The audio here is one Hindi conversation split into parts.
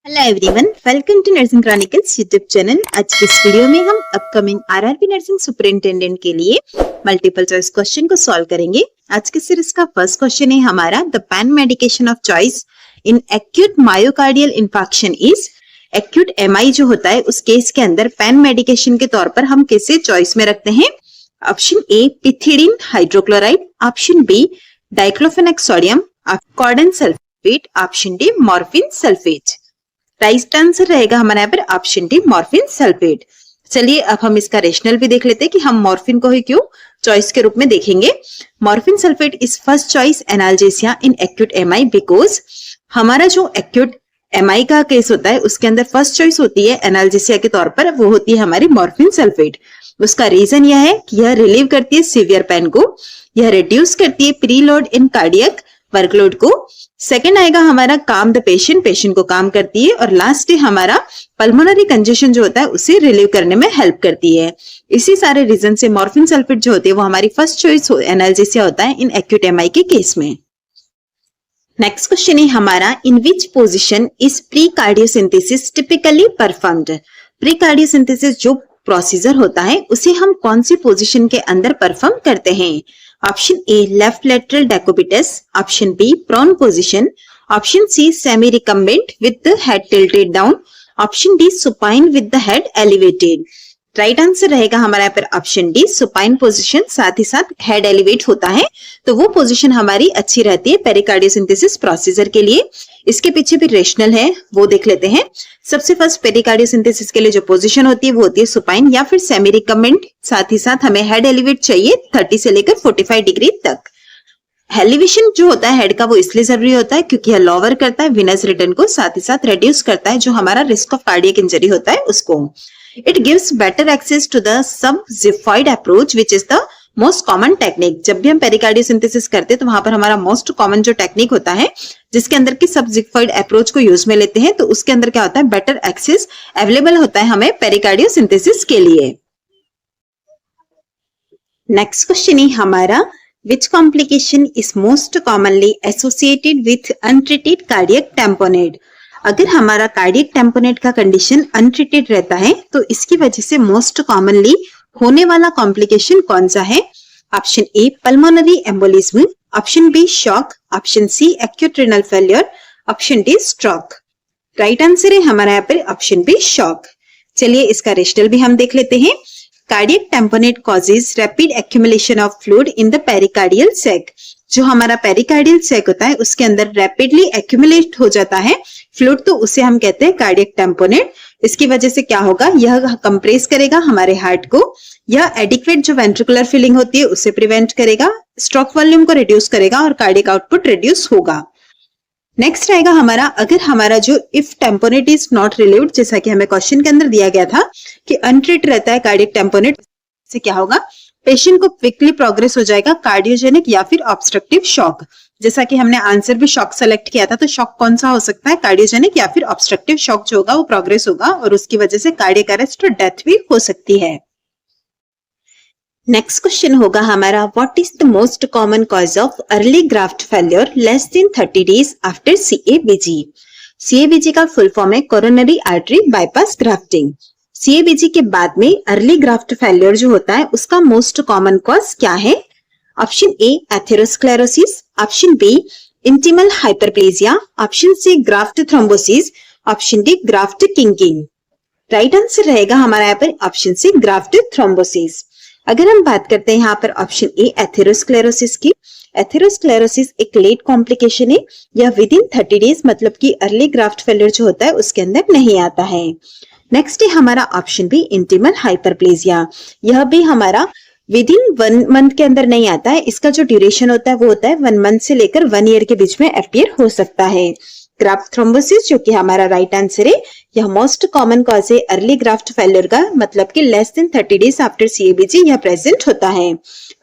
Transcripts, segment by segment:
Hello everyone, welcome to nursing chronicles YouTube channel. आज की इस वीडियो में हम अपकमिंग आरआरबी नर्सिंग सुपरिंटेंडेंट के लिए मल्टीपल चॉइस क्वेश्चन को सॉल्व करेंगे। आज के सीरीज का फर्स्ट क्वेश्चन है हमारा, the pan medication of choice in acute myocardial infarction is. Acute MI जो होता है उस केस के अंदर पैन मेडिकेशन के तौर पर हम किसे चॉइस में रखते हैं? Option A pethidine hydrochloride, option B diclofenac sodium, codeine sulphate, option D morphine sulphate. Right answer रहेगा हमारे यहाँ पर ऑप्शन डी मॉर्फिन सल्फेट। चलिए अब हम इसका रेशनल भी देख लेते हैं कि हम मॉर्फिन को ही क्यों चॉइस के रूप में देखेंगे। Morphine sulphate is first choice analgesia in acute MI because हमारा जो एक्यूट एमआई का केस होता है उसके अंदर फर्स्ट चॉइस होती है एनाल्जेसिया के तौर पर, वो होती है हमारी मॉर्फिन सल्फेट। उसका रीजन यह है कि यह रिलीव करती है सीवियर पेन को, यह रिड्यूस करती है pre load in cardiac workload को। सेकंड आएगा हमारा काम द पेशेंट, पेशेंट को काम करती है। और लास्ट है हमारा पल्मोनरी कंजेशन जो होता है उसे रिलीव करने में हेल्प करती है। इसी सारे रीजन से मॉर्फिन सल्फेट जो होती है वो हमारी फर्स्ट चॉइस एनाल्जेसिया होता है इन एक्यूट एमआई के केस में। नेक्स्ट क्वेश्चन है हमारा, in which position is pericardiocentesis typically performed. Pericardiocentesis जो प्रोसीजर होता है उसे हम कौन सी पोजीशन के अंदर परफॉर्म करते हैं? Option A left lateral decubitus, option B prone position, option C semi recumbent with the head tilted down, option D supine with the head elevated. Right answer रहेगा हमारा यहाँ पर ऑप्शन डी सुपाइन पोजीशन, साथ ही साथ हेड एलिवेट होता है तो वो पोजीशन हमारी अच्छी रहती है पेरिकार्डियोसिंथेसिस प्रोसीजर के लिए। इसके पीछे भी रेशनल है, वो देख लेते हैं। सबसे फर्स्ट पेरिकार्डियोसिंथेसिस के लिए जो पोजीशन होती है वो होती है सुपाइन या फिर सेमी रिकम्बेंट, साथ ही साथ हमें हेड एलिवेट चाहिए 30 से लेकर 45 डिग्री तक। एलिवेशन जो होता है हेड का वो इसलिए जरूरी होता है क्योंकि यह लोअर करता है विनस रिटर्न को, साथ ही साथ रिड्यूस करता है जो हमारा रिस्क ऑफ कार्डियक इंजरी होता है उसको। It gives better access to the sub-xiphoid approach, which is the most common technique. जब भी हम पेरिकार्डियोसिंथेसिस करते हैं तो वहां पर हमारा मोस्ट कॉमन जो टेक्निक होता है जिसके अंदर की सब-xiphoid अप्रोच को यूज में लेते हैं तो उसके अंदर क्या होता है, बेटर एक्सेस अवेलेबल होता है हमें पेरिकार्डियोसिंथेसिस के लिए। नेक्स्ट क्वेश्चन है हमारा, which complication is most commonly associated with untreated cardiac tamponade? अगर हमारा कार्डियक टेम्पोनेट का कंडीशन अनट्रीटेड रहता है तो इसकी वजह से मोस्ट कॉमनली होने वाला कॉम्प्लिकेशन कौन सा है? Option A pulmonary embolism, option B shock, option C acute renal failure, option D stroke. Right answer है हमारा यहाँ पर ऑप्शन बी शॉक। चलिए इसका रेशनल भी हम देख लेते हैं। Cardiac tamponade causes rapid accumulation of fluid in the pericardial sac. जो हमारा पेरिकार्डियल सैक होता है उसके अंदर रैपिडली एक्यूमुलेट हो जाता है फ्लूइड, तो उसे हम कहते हैं कार्डियक टेम्पोनेट। इसकी वजह से क्या होगा, यह कंप्रेस करेगा हमारे हार्ट को, यह एडिक्वेट जो वेंट्रिकुलर फीलिंग होती है उसे प्रिवेंट करेगा, स्ट्रोक वॉल्यूम को रिड्यूस करेगा और कार्डियक आउटपुट रिड्यूस होगा। नेक्स्ट रहेगा हमारा, अगर हमारा जो if tamponade is not relieved, जैसा कि हमें क्वेश्चन के अंदर दिया गया था कि अनट्रीट रहता है कार्डियक टेम्पोनेट, से क्या होगा, पेशेंट को क्विकली प्रोग्रेस हो जाएगा कार्डियोजेनिक या फिर ऑब्स्ट्रक्टिव शॉक। जैसा कि हमने आंसर भी शॉक सेलेक्ट किया था तो शॉक कौन सा हो सकता है, कार्डियोजेनिक या फिर ऑब्स्ट्रक्टिव शॉक जो होगा वो प्रोग्रेस होगा और उसकी वजह से कार्डियक अरेस्ट और डेथ भी हो सकती है। नेक्स्ट क्वेश्चन होगा हमारा, what is the most common cause of early graft failure less than 30 days after CABG? CABG का फुल फॉर्म है coronary artery bypass grafting. CABG के बाद में अर्ली ग्राफ्ट फेलियर जो होता है उसका मोस्ट कॉमन कॉज क्या है? Option A atherosclerosis, option B intimal hyperplasia, option C graft thrombosis, option D graft kinking. Right answer रहेगा हमारा यहाँ पर ऑप्शन सी ग्राफ्ट थ्रोम्बोसिस। अगर हम बात करते हैं यहाँ पर ऑप्शन ए एथेरोस्क्लेरोसिस की, एथेरोस्क्लेरोसिस एक लेट कॉम्प्लिकेशन है, यह विद इन 30 डेज मतलब कि अर्ली ग्राफ्ट फेलियर जो होता है उसके अंदर नहीं आता है। नेक्स्ट है हमारा ऑप्शन बी इंटिमल हाइपरप्लेजिया, यह भी हमारा विद इन 1 मंथ के अंदर नहीं आता है, इसका जो ड्यूरेशन होता है वो होता है 1 मंथ से लेकर 1 ईयर के बीच में अपीयर हो सकता है। ग्राफ्ट थ्रोम्बोसिस जो कि हमारा राइट आंसर है, यह मोस्ट कॉमन कॉज है अर्ली ग्राफ्ट फेलियर का, मतलब कि less than 30 days after CABG यह प्रेजेंट होता है।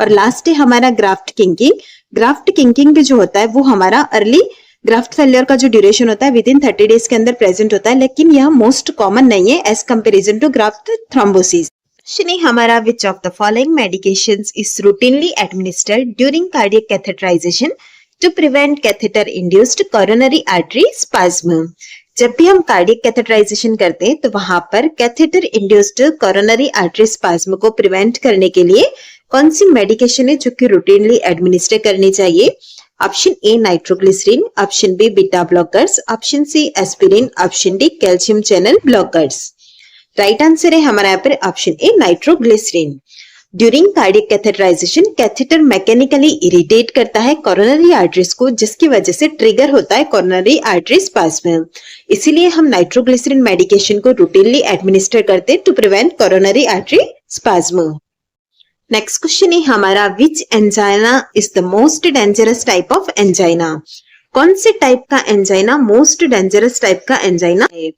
और लास्ट है हमारा ग्राफ्ट किंकिंग। ग्राफ्ट किंकिंग भी जो होता है वो हमारा अर्ली ग्राफ्ट फेलियर का जो ड्यूरेशन होता है विद इन 30 डेज के अंदर प्रेजेंट होता है, लेकिन यह मोस्ट कॉमन नहीं है as comparison to graft thrombosis. हमारा, which of the following medications is routinely administered during cardiac catheterisation to prevent catheter induced coronary artery spasm? जब भी हम कार्डियक कैथेटराइजेशन करते हैं तो वहां पर catheter induced coronary artery spasm को प्रिवेंट करने के लिए कौन सी मेडिकेशन है जो कि रूटीनली एडमिनिस्टर करनी चाहिए? Option A nitroglycerin, option B beta blockers, option C aspirin, option D calcium channel blockers. Right answer है हमारा यहाँ पर option A nitroglycerin. During cardiac catheterization catheter mechanically irritate करता है कोरोनरी आर्टरीज को, जिसकी वजह से ट्रिगर होता है कोरोनरी आर्टरी स्पाज्म। इसीलिए हम नाइट्रोग्लिसरीन मेडिकेशन को रूटीनली एडमिनिस्टर करते हैं to prevent coronary artery spasm. Next question है हमारा, which angina is the most dangerous type of angina? कौन से टाइप का एंजाइना मोस्ट डेंजरस टाइप का एंजाइना है?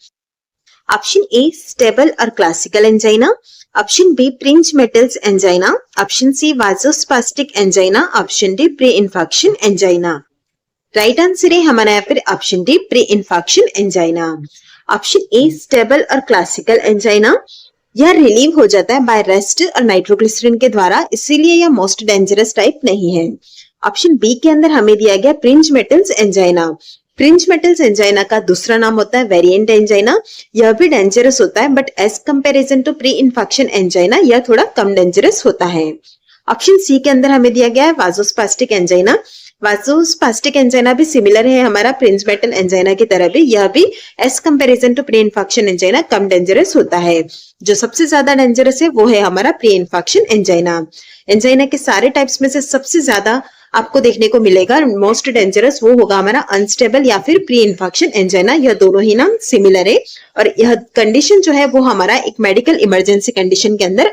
ऑप्शन ए स्टेबल और classical angina, option B Prinzmetal's angina, option C vasospastic angina, option D pre infection angina. Right answer है हमारा यहाँ पर option D pre infection angina. Option A stable और क्लासिकल एंजाइना, यह रिलीव हो जाता है बाय रेस्ट और नाइट्रोग्लिसरीन के द्वारा, इसीलिए यह मोस्ट डेंजरस टाइप नहीं है। ऑप्शन बी के अंदर हमें दिया गया prince metals angina. Prince metals angina का दूसरा नाम होता है वेरिएंट एंजाइना। यह भी डेंजरस होता है but as comparison to pre infection angina यह थोड़ा कम डेंजरस होता है। ऑप्शन सी के अंदर हमें दिया गया है वाजोस्पास्टिक एंजाइना। वाजोस्पास्टिक एंजाइना भी सिमिलर है हमारा प्रिंज मेटल एंजाइना की तरह भी, यह भी as comparison to pre infection angina कम डेंजरस होता है। जो सबसे ज्यादा डेंजरस है वो है हमारा प्री इन्फेक्शन एंजाइना। एंजाइना के सारे टाइप्स में से सबसे ज्यादा आपको देखने को मिलेगा मोस्ट डेंजरस वो होगा हमारा अनस्टेबल या फिर प्री इन्फेक्शन एंजाइना। यह दोनों ही नाम सिमिलर है और यह कंडीशन जो है वो हमारा एक मेडिकल इमरजेंसी कंडीशन के अंदर।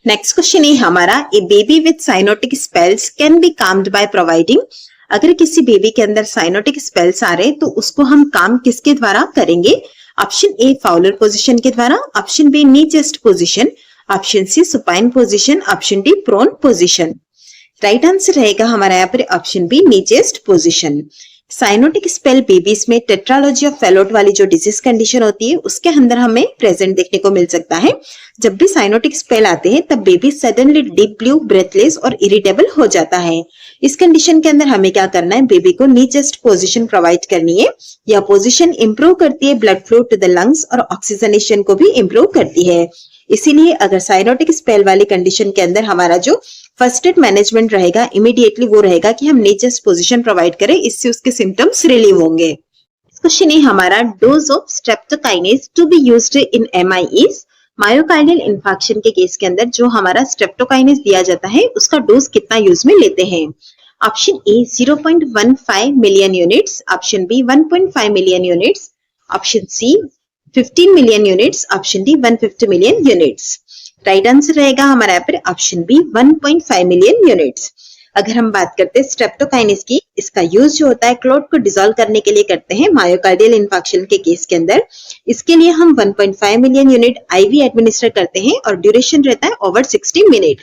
नेक्स्ट क्वेश्चन है हमारा, a baby with cyanotic spells can be calmed by providing? अगर किसी बेबी के अंदर साइनोटिक स्पेल्स आ रहे हैं तो उसको हम काम किसके द्वारा करेंगे? ऑप्शन ए फाउलर पोजीशन के द्वारा, option B knee chest position, option C supine position, option D prone position. Right answer रहेगा हमारा यहाँ पर option B knee chest position. Cyanotic spell babies में टेट्रालॉजी ऑफ फैलोट वाली जो डिजीज कंडीशन होती है उसके अंदर हमें प्रेजेंट देखने को मिल सकता है। जब भी साइनोटिक स्पेल आते हैं तब baby suddenly deep blue, breathless और इरिटेबल हो जाता है। इस कंडीशन के अंदर हमें क्या करना है? बेबी को नी चेस्ट पोजीशन प्रोवाइड करनी है। यह पोजीशन इंप्रूव करती है blood flow to the lungs और ऑक्सीजनेशन को भी इंप्रूव करती है। इसीलिए अगर साइनोटिक स्पेल वाली कंडीशन के अंदर हमारा जो फर्स्ट एड मैनेजमेंट रहेगा इमीडिएटली वो रहेगा कि हम नी चेस्ट पोजीशन प्रोवाइड करें, इससे उसके सिम्टम्स रिलीव होंगे। क्वेश्चन है हमारा, dose of streptokinase to be used in MI is? Myocardial infection के केस के अंदर जो हमारा स्ट्रेप्टोकाइनेज दिया जाता है उसका डोज कितना यूज में लेते हैं? Option A 0.15 million units, option B 1.5 million units, option C 15 million units, option D 150 million units. Right answer रहेगा हमारा यहाँ पर ऑप्शन बी 1.5 मिलियन यूनिट्स। अगर हम बात करते हैं स्ट्रेप्टोकाइनेज की, इसका यूज जो होता है क्लॉट को डिसॉल्व करने के लिए करते हैं मायोकार्डियल इन्फेक्शन के केस के अंदर। इसके लिए हम 1.5 मिलियन यूनिट आईवी एडमिनिस्टर करते हैं और ड्यूरेशन रहता है ओवर 60 मिनट।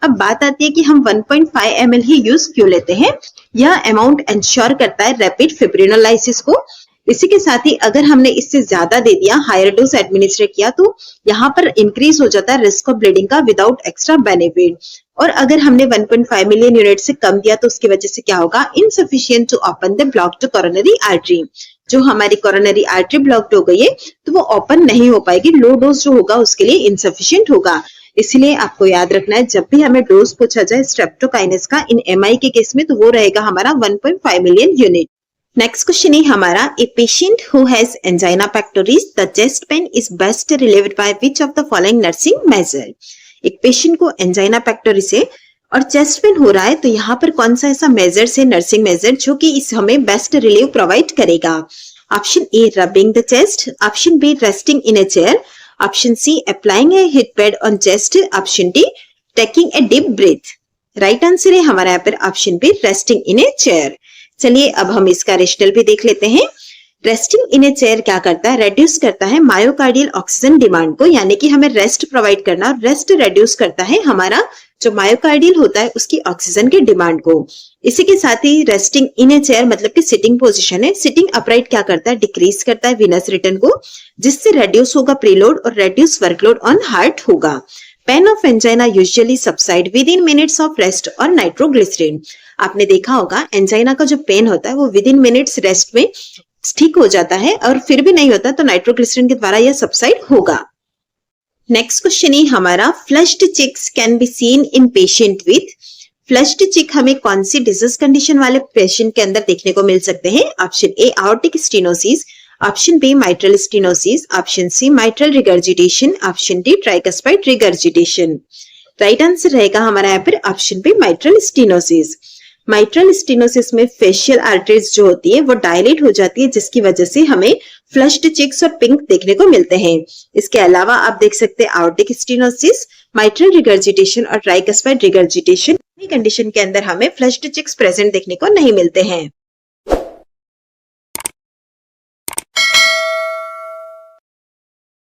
अब बात आती है कि हम 1.5 ml ही यूज क्यों लेते हैं? यह अमाउंट इंश्योर करता है रैपिड फिब्रिनोलाइसिस को। इसी के साथ ही अगर हमने इससे ज्यादा दे दिया, हायर डोज एडमिनिस्टर किया, तो यहाँ पर इंक्रीज हो जाता है रिस्क ऑफ ब्लीडिंग का विदाउट एक्स्ट्रा बेनिफिट। और अगर हमने 1.5 मिलियन यूनिट से कम दिया तो उसकी वजह से क्या होगा? Insufficient to open the blocked coronary artery. जो हमारी कोरोनरी आर्टरी ब्लॉक्ड हो गई है तो वो ओपन नहीं हो पाएगी। लो डोज जो होगा उसके लिए इनसफिशिएंट होगा। इसलिए आपको याद रखना है जब भी हमें डोज पूछा जाए स्ट्रेप्टोकाइनेज का इन एमआई के केस में तो वो रहेगा हमारा 1.5 मिलियन यूनिट। नेक्स्ट क्वेश्चन है हमारा, a patient who has angina pectoris the chest pain is best relieved by which of the following nursing measure? एक पेशेंट को एंजाइना पेक्टोरिस है और चेस्ट पेन हो रहा है तो यहाँ पर कौन सा ऐसा मेजर है, नर्सिंग मेजर, जो कि इस हमें बेस्ट रिलीव प्रोवाइड करेगा? Option A rubbing the chest, option B resting in a chair, option C applying a heat pad on chest, option D taking a deep breath. Right answer है हमारा यहाँ पर option B resting in a chair. चलिए अब हम इसका रेशनल भी देख लेते हैं। रेस्टिंग इन ए चेयर क्या करता है? रेड्यूस करता है मायोकार्डियल ऑक्सीजन डिमांड को, यानी कि हमें रेस्ट प्रोवाइड करना, रेस्ट रेड्यूस करता है हमारा जो मायोकार्डियल होता है उसकी ऑक्सीजन की डिमांड को। इसी के साथ ही रेस्टिंग इन ए चेयर मतलब कि सिटिंग पोजीशन है। सिटिंग अपराइट क्या करता है? डिक्रीज करता है विनस रिटर्न को, जिससे रेड्यूस होगा प्रीलोड और रेड्यूस वर्कलोड ऑन हार्ट होगा। Pain of angina usually subside with in minutes of rest और नाइट्रोग्लिसरीन। आपने देखा होगा एंजाइना का जो पेन होता है वो विद इन मिनट्स रेस्ट में ठीक हो जाता है और फिर भी नहीं होता तो नाइट्रोग्लिसरीन के द्वारा यह सबसाइड होगा। नेक्स्ट क्वेश्चन है हमारा, flushed cheeks can be seen in patient with. Flushed cheek हमें कौन सी डिजीज कंडीशन वाले पेशेंट के अंदर देखने को मिल सकते हैं? Option A aortic stenosis, option B mitral stenosis, option C mitral regurgitation, option D tricuspid regurgitation. Right answer रहेगा हमारा यहाँ पर option B mitral stenosis. Mitral stenosis में फेशियल आर्टरीज जो होती है वो डायलेट हो जाती है, जिसकी वजह से हमें फ्लश्ड चिक्स और पिंक देखने को मिलते हैं। इसके अलावा आप देख सकते हैं आर्टिक स्टेनोसिस, माइट्रल रिगर्जिटेशन और ट्राइकस्पाइड रिगर्जिटेशन कंडीशन के अंदर हमें फ्लश्ड चिक्स प्रेजेंट देखने को नहीं मिलते हैं।